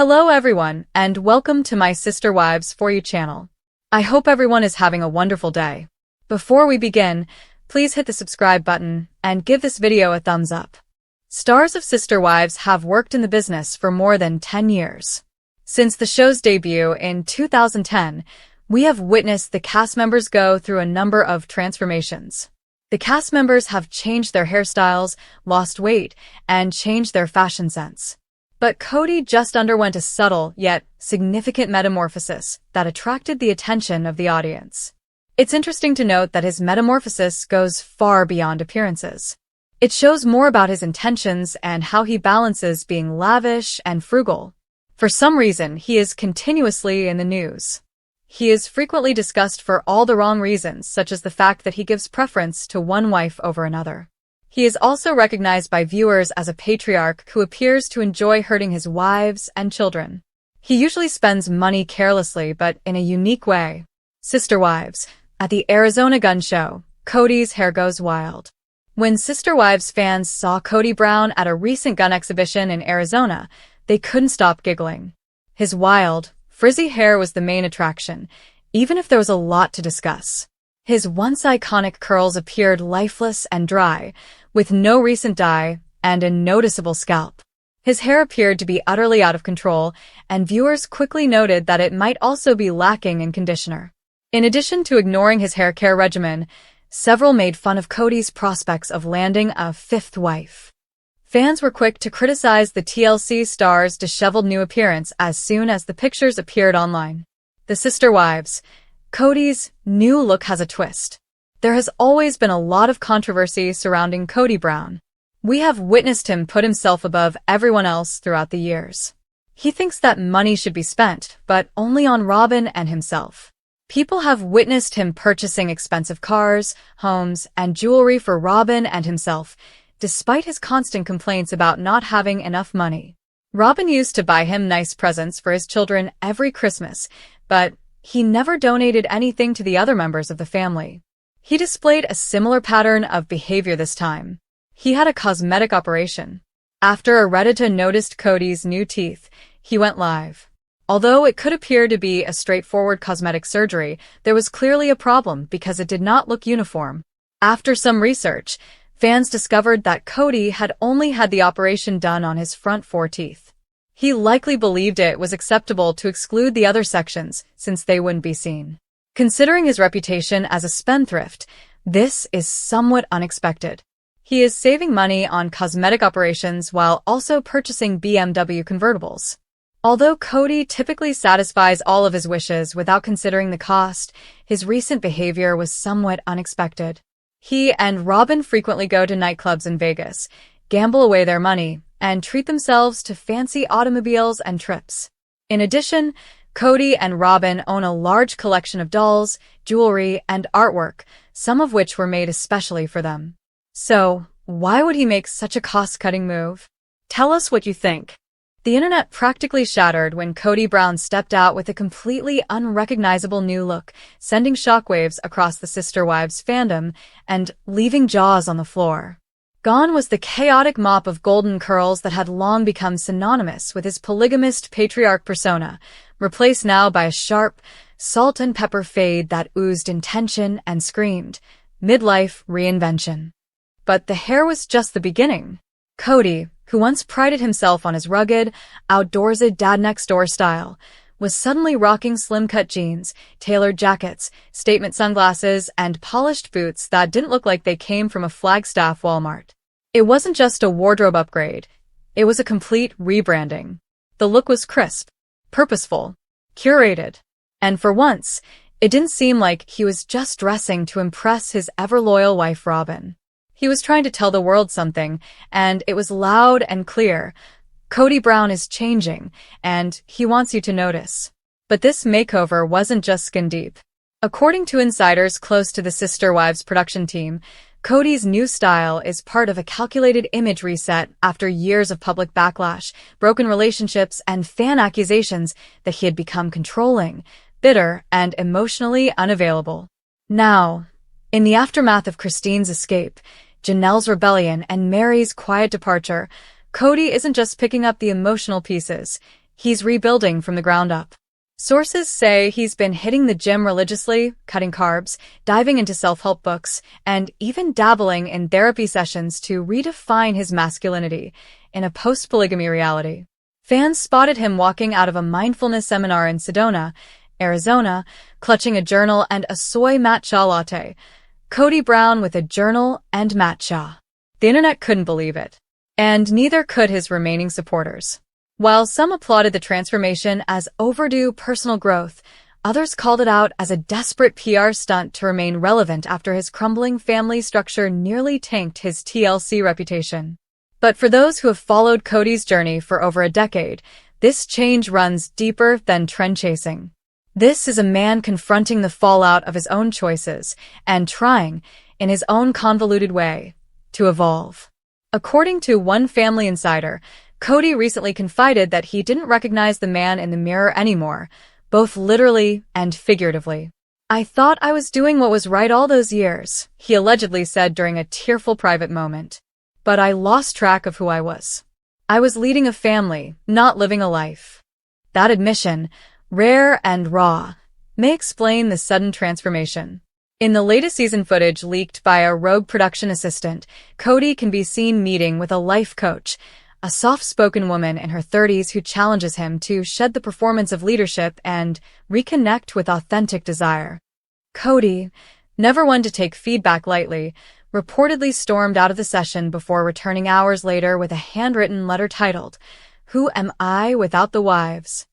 Hello everyone, and welcome to my Sister Wives For You channel. I hope everyone is having a wonderful day. Before we begin, please hit the subscribe button and give this video a thumbs up. Stars of Sister Wives have worked in the business for more than 10 years. Since the show's debut in 2010, we have witnessed the cast members go through a number of transformations. The cast members have changed their hairstyles, lost weight, and changed their fashion sense. But Cody just underwent a subtle yet significant metamorphosis that attracted the attention of the audience. It's interesting to note that his metamorphosis goes far beyond appearances. It shows more about his intentions and how he balances being lavish and frugal. For some reason, he is continuously in the news. He is frequently discussed for all the wrong reasons, such as the fact that he gives preference to one wife over another. He is also recognized by viewers as a patriarch who appears to enjoy hurting his wives and children. He usually spends money carelessly, but in a unique way. Sister Wives. At the Arizona Gun Show, Cody's hair goes wild. When Sister Wives fans saw Cody Brown at a recent gun exhibition in Arizona, they couldn't stop giggling. His wild, frizzy hair was the main attraction, even if there was a lot to discuss. His once iconic curls appeared lifeless and dry, with no recent dye and a noticeable scalp. His hair appeared to be utterly out of control, and viewers quickly noted that it might also be lacking in conditioner. In addition to ignoring his hair care regimen, several made fun of Cody's prospects of landing a fifth wife. Fans were quick to criticize the TLC star's disheveled new appearance as soon as the pictures appeared online. The Sister Wives. Cody's new look has a twist. There has always been a lot of controversy surrounding Cody Brown. We have witnessed him put himself above everyone else throughout the years. He thinks that money should be spent, but only on Robyn and himself. People have witnessed him purchasing expensive cars, homes, and jewelry for Robyn and himself, despite his constant complaints about not having enough money. Robyn used to buy him nice presents for his children every Christmas, but he never donated anything to the other members of the family. He displayed a similar pattern of behavior this time. He had a cosmetic operation. After a Reddita noticed Cody's new teeth, he went live. Although it could appear to be a straightforward cosmetic surgery, there was clearly a problem because it did not look uniform. After some research, fans discovered that Cody had only had the operation done on his front 4 teeth. He likely believed it was acceptable to exclude the other sections since they wouldn't be seen. Considering his reputation as a spendthrift, this is somewhat unexpected. He is saving money on cosmetic operations while also purchasing BMW convertibles. Although Cody typically satisfies all of his wishes without considering the cost, his recent behavior was somewhat unexpected. He and Robyn frequently go to nightclubs in Vegas, gamble away their money, and treat themselves to fancy automobiles and trips. In addition, Cody and Robyn own a large collection of dolls, jewelry, and artwork, some of which were made especially for them. So, why would he make such a cost-cutting move? Tell us what you think. The internet practically shattered when Cody Brown stepped out with a completely unrecognizable new look, sending shockwaves across the Sister Wives fandom and leaving jaws on the floor. Gone was the chaotic mop of golden curls that had long become synonymous with his polygamist patriarch persona, replaced now by a sharp, salt and pepper fade that oozed intention and screamed, midlife reinvention. But the hair was just the beginning. Cody, who once prided himself on his rugged, outdoorsy dad-next-door style, was suddenly rocking slim-cut jeans, tailored jackets, statement sunglasses, and polished boots that didn't look like they came from a Flagstaff Walmart. It wasn't just a wardrobe upgrade. It was a complete rebranding. The look was crisp, purposeful, curated. And for once, it didn't seem like he was just dressing to impress his ever-loyal wife Robyn. He was trying to tell the world something, and it was loud and clear. Cody Brown is changing, and he wants you to notice. But this makeover wasn't just skin deep. According to insiders close to the Sister Wives production team, Cody's new style is part of a calculated image reset after years of public backlash, broken relationships, and fan accusations that he had become controlling, bitter, and emotionally unavailable. Now, in the aftermath of Christine's escape, Janelle's rebellion, and Mary's quiet departure, Cody isn't just picking up the emotional pieces. He's rebuilding from the ground up. Sources say he's been hitting the gym religiously, cutting carbs, diving into self-help books, and even dabbling in therapy sessions to redefine his masculinity in a post-polygamy reality. Fans spotted him walking out of a mindfulness seminar in Sedona, Arizona, clutching a journal and a soy matcha latte. Kody Brown with a journal and matcha. The internet couldn't believe it. And neither could his remaining supporters. While some applauded the transformation as overdue personal growth, others called it out as a desperate PR stunt to remain relevant after his crumbling family structure nearly tanked his TLC reputation. But for those who have followed Kody's journey for over a decade, this change runs deeper than trend chasing. This is a man confronting the fallout of his own choices and trying, in his own convoluted way, to evolve. According to one family insider, Kody recently confided that he didn't recognize the man in the mirror anymore, both literally and figuratively. "I thought I was doing what was right all those years," he allegedly said during a tearful private moment. "But I lost track of who I was. I was leading a family, not living a life." That admission, rare and raw, may explain the sudden transformation. In the latest season footage leaked by a rogue production assistant, Kody can be seen meeting with a life coach, a soft-spoken woman in her 30s who challenges him to shed the performance of leadership and reconnect with authentic desire. Kody, never one to take feedback lightly, reportedly stormed out of the session before returning hours later with a handwritten letter titled, "Who Am I Without the Wives?"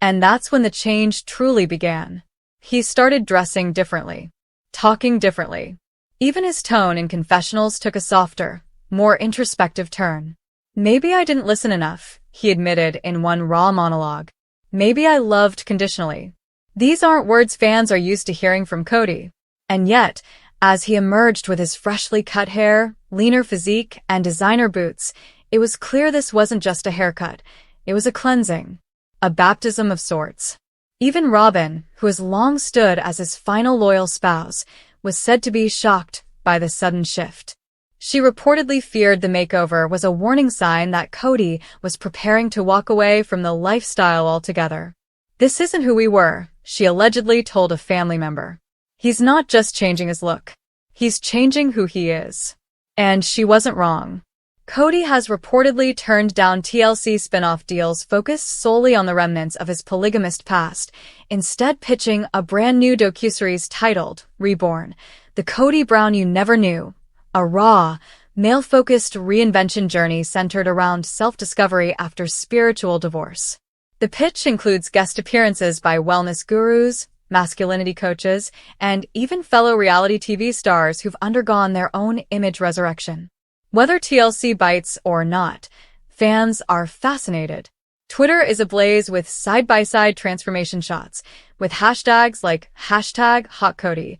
And that's when the change truly began. He started dressing differently, talking differently. Even his tone in confessionals took a softer, more introspective turn. "Maybe I didn't listen enough," he admitted in one raw monologue. "Maybe I loved conditionally." These aren't words fans are used to hearing from Kody. And yet, as he emerged with his freshly cut hair, leaner physique, and designer boots, it was clear this wasn't just a haircut. It was a cleansing, a baptism of sorts. Even Robyn, who has long stood as his final loyal spouse, was said to be shocked by the sudden shift. She reportedly feared the makeover was a warning sign that Kody was preparing to walk away from the lifestyle altogether. "This isn't who we were," she allegedly told a family member. "He's not just changing his look. He's changing who he is." And she wasn't wrong. Kody has reportedly turned down TLC spin-off deals focused solely on the remnants of his polygamist past, instead pitching a brand new docuseries titled Reborn, The Kody Brown You Never Knew. A raw, male-focused reinvention journey centered around self-discovery after spiritual divorce. The pitch includes guest appearances by wellness gurus, masculinity coaches, and even fellow reality TV stars who've undergone their own image resurrection. Whether TLC bites or not, fans are fascinated. Twitter is ablaze with side-by-side transformation shots, with hashtags like #HotKody,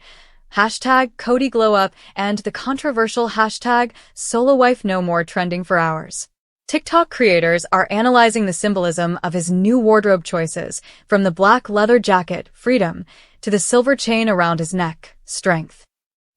#KodyGlowUp, and the controversial #SoloWifeNoMore trending for hours. TikTok creators are analyzing the symbolism of his new wardrobe choices, from the black leather jacket, freedom, to the silver chain around his neck, strength.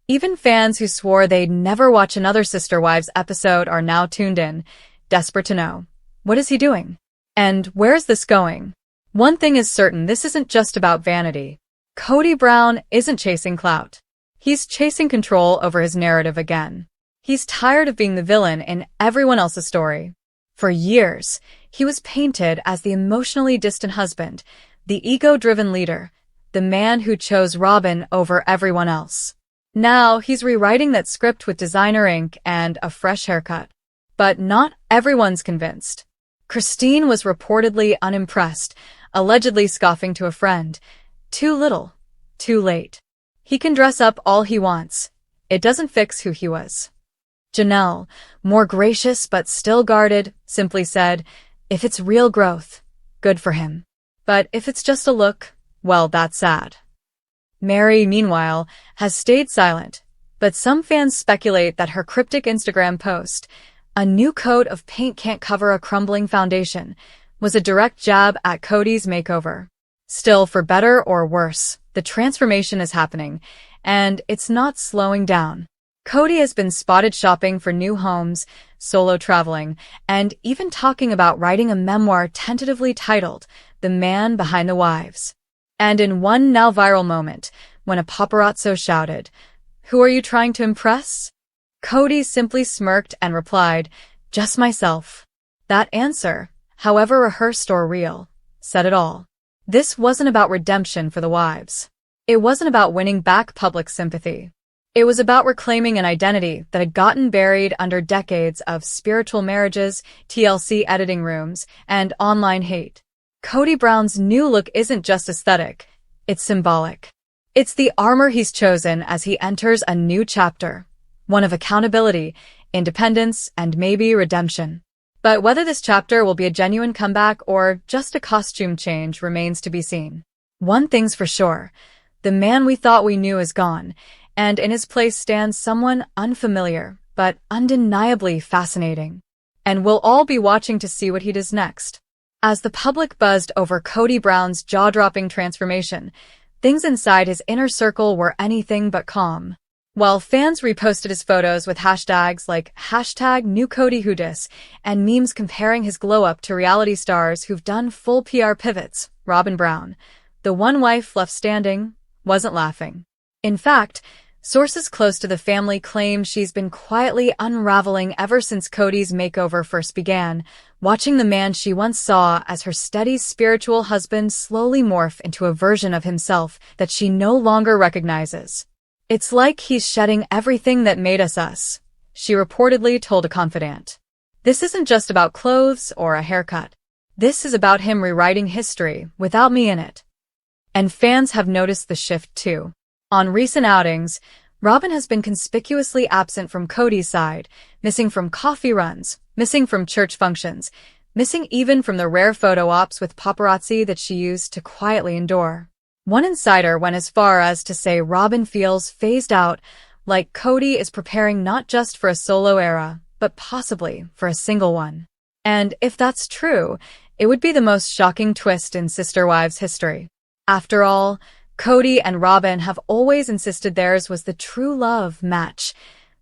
Even fans who swore they'd never watch another Sister Wives episode are now tuned in, desperate to know, what is he doing? And where's this going? One thing is certain, this isn't just about vanity. Kody Brown isn't chasing clout. He's chasing control over his narrative again. He's tired of being the villain in everyone else's story. For years, he was painted as the emotionally distant husband, the ego-driven leader, the man who chose Robyn over everyone else. Now, he's rewriting that script with designer ink and a fresh haircut. But not everyone's convinced. Christine was reportedly unimpressed, allegedly scoffing to a friend, "Too little, too late. He can dress up all he wants. It doesn't fix who he was." Janelle, more gracious but still guarded, simply said, "If it's real growth, good for him. But if it's just a look, well, that's sad." Mary, meanwhile, has stayed silent, but some fans speculate that her cryptic Instagram post, "A new coat of paint can't cover a crumbling foundation," was a direct jab at Kody's makeover. Still, for better or worse, the transformation is happening, and it's not slowing down. Cody has been spotted shopping for new homes, solo traveling, and even talking about writing a memoir tentatively titled The Man Behind the Wives. And in one now viral moment, when a paparazzo shouted, "Who are you trying to impress?" Cody simply smirked and replied, "Just myself." That answer, however rehearsed or real, said it all. This wasn't about redemption for the wives. It wasn't about winning back public sympathy. It was about reclaiming an identity that had gotten buried under decades of spiritual marriages, TLC editing rooms, and online hate. Cody Brown's new look isn't just aesthetic, it's symbolic. It's the armor he's chosen as he enters a new chapter, one of accountability, independence, and maybe redemption. But whether this chapter will be a genuine comeback or just a costume change remains to be seen. One thing's for sure, the man we thought we knew is gone, and in his place stands someone unfamiliar, but undeniably fascinating. And we'll all be watching to see what he does next. As the public buzzed over Cody Brown's jaw-dropping transformation, things inside his inner circle were anything but calm. While fans reposted his photos with hashtags like #NewCodyWhoDis and memes comparing his glow-up to reality stars who've done full PR pivots, Robyn Brown, the one wife left standing, wasn't laughing. In fact, sources close to the family claim she's been quietly unraveling ever since Cody's makeover first began, watching the man she once saw as her steady spiritual husband slowly morph into a version of himself that she no longer recognizes. "It's like he's shedding everything that made us us," she reportedly told a confidant. "This isn't just about clothes or a haircut. This is about him rewriting history without me in it." And fans have noticed the shift too. On recent outings, Robyn has been conspicuously absent from Cody's side, missing from coffee runs, missing from church functions, missing even from the rare photo ops with paparazzi that she used to quietly endure. One insider went as far as to say Robyn feels phased out, like Cody is preparing not just for a solo era, but possibly for a single one. And if that's true, it would be the most shocking twist in Sister Wives history. After all, Cody and Robyn have always insisted theirs was the true love match,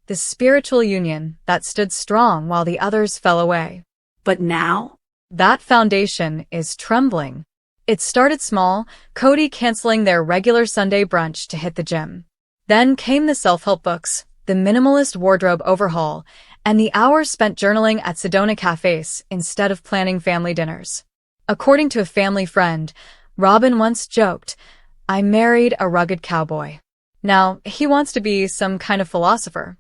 the spiritual union that stood strong while the others fell away. But now, that foundation is trembling. It started small, Cody canceling their regular Sunday brunch to hit the gym. Then came the self-help books, the minimalist wardrobe overhaul, and the hours spent journaling at Sedona cafes instead of planning family dinners. According to a family friend, Robyn once joked, "I married a rugged cowboy." Now, he wants to be some kind of philosopher.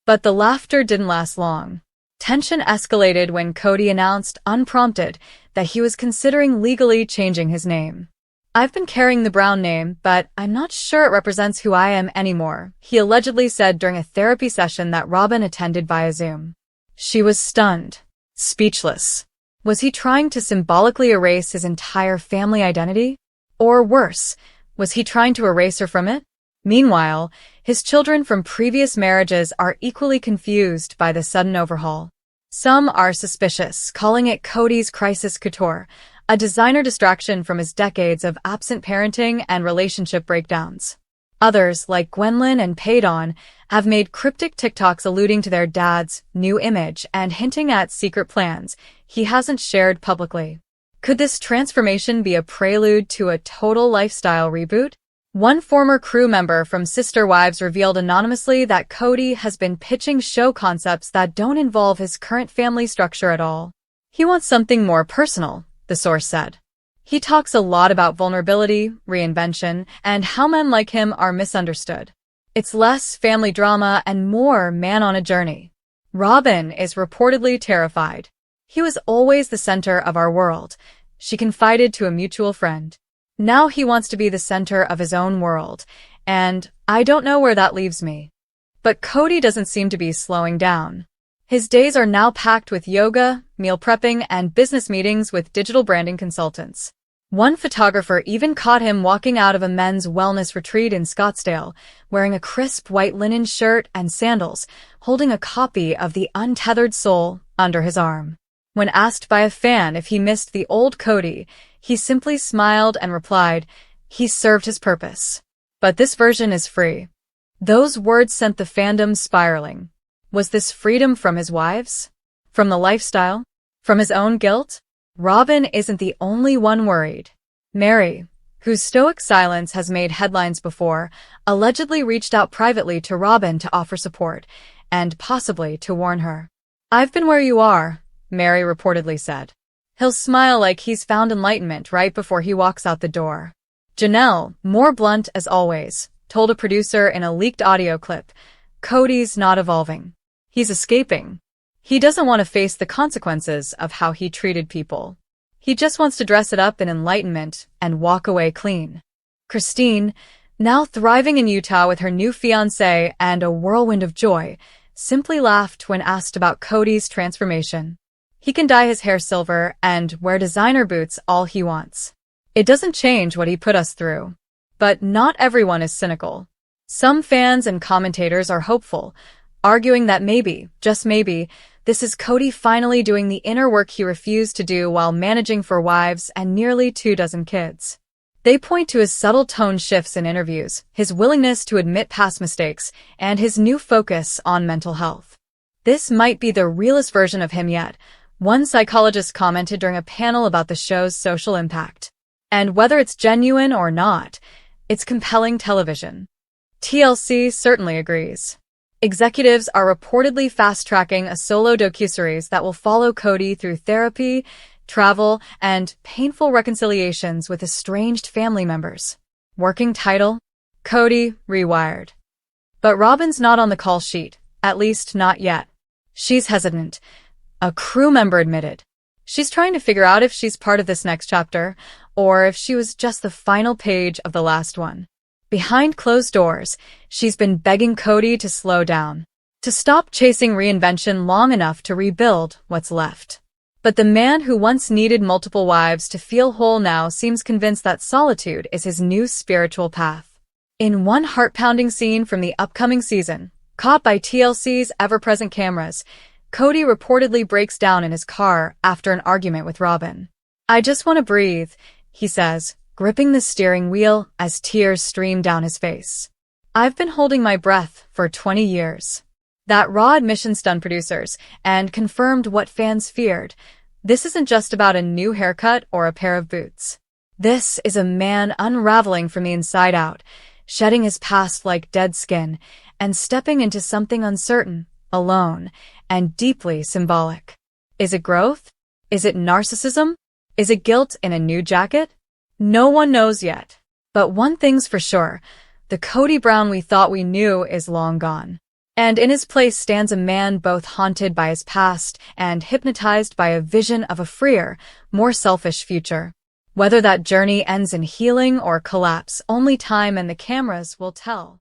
But the laughter didn't last long. Tension escalated when Cody announced, unprompted, that he was considering legally changing his name. "I've been carrying the Brown name, but I'm not sure it represents who I am anymore," he allegedly said during a therapy session that Robyn attended via Zoom. She was stunned, speechless. Was he trying to symbolically erase his entire family identity? Or worse, was he trying to erase her from it? Meanwhile, his children from previous marriages are equally confused by the sudden overhaul. Some are suspicious, calling it Cody's crisis couture, a designer distraction from his decades of absent parenting and relationship breakdowns. Others, like Gwendolyn and Paydon, have made cryptic TikToks alluding to their dad's new image and hinting at secret plans he hasn't shared publicly. Could this transformation be a prelude to a total lifestyle reboot? One former crew member from Sister Wives revealed anonymously that Cody has been pitching show concepts that don't involve his current family structure at all. He wants something more personal, the source said. He talks a lot about vulnerability, reinvention, and how men like him are misunderstood. It's less family drama and more man on a journey. Robyn is reportedly terrified. "He was always the center of our world," she confided to a mutual friend. "Now he wants to be the center of his own world, and I don't know where that leaves me." But Cody doesn't seem to be slowing down. His days are now packed with yoga, meal prepping, and business meetings with digital branding consultants. One photographer even caught him walking out of a men's wellness retreat in Scottsdale, wearing a crisp white linen shirt and sandals, holding a copy of The Untethered Soul under his arm. When asked by a fan if he missed the old Cody, he simply smiled and replied, "He served his purpose. But this version is free." Those words sent the fandom spiraling. Was this freedom from his wives? From the lifestyle? From his own guilt? Robyn isn't the only one worried. Mary, whose stoic silence has made headlines before, allegedly reached out privately to Robyn to offer support, and possibly to warn her. "I've been where you are," Mary reportedly said. He'll smile like he's found enlightenment right before he walks out the door. Janelle, more blunt as always, told a producer in a leaked audio clip, "Cody's not evolving. He's escaping. He doesn't want to face the consequences of how he treated people. He just wants to dress it up in enlightenment and walk away clean." Christine, now thriving in Utah with her new fiancé and a whirlwind of joy, simply laughed when asked about Cody's transformation. He can dye his hair silver and wear designer boots all he wants. It doesn't change what he put us through. But not everyone is cynical. Some fans and commentators are hopeful, arguing that maybe, just maybe, this is Cody finally doing the inner work he refused to do while managing 4 wives and nearly 24 kids. They point to his subtle tone shifts in interviews, his willingness to admit past mistakes, and his new focus on mental health. This might be the realest version of him yet, one psychologist commented during a panel about the show's social impact. And whether it's genuine or not, it's compelling television. TLC certainly agrees. Executives are reportedly fast-tracking a solo docuseries that will follow Cody through therapy, travel, and painful reconciliations with estranged family members. Working title: Cody Rewired. But Robyn's not on the call sheet, at least not yet. She's hesitant, a crew member admitted. She's trying to figure out if she's part of this next chapter, or if she was just the final page of the last one. Behind closed doors, she's been begging Cody to slow down, to stop chasing reinvention long enough to rebuild what's left. But the man who once needed multiple wives to feel whole now seems convinced that solitude is his new spiritual path. In one heart-pounding scene from the upcoming season, caught by TLC's ever-present cameras, Cody reportedly breaks down in his car after an argument with Robyn. "I just want to breathe," he says, gripping the steering wheel as tears stream down his face. "I've been holding my breath for 20 years. That raw admission stunned producers and confirmed what fans feared. This isn't just about a new haircut or a pair of boots. This is a man unraveling from the inside out, shedding his past like dead skin, and stepping into something uncertain, alone, and deeply symbolic. Is it growth? Is it narcissism? Is it guilt in a new jacket? No one knows yet. But one thing's for sure, the Cody Brown we thought we knew is long gone. And in his place stands a man both haunted by his past and hypnotized by a vision of a freer, more selfish future. Whether that journey ends in healing or collapse, only time and the cameras will tell.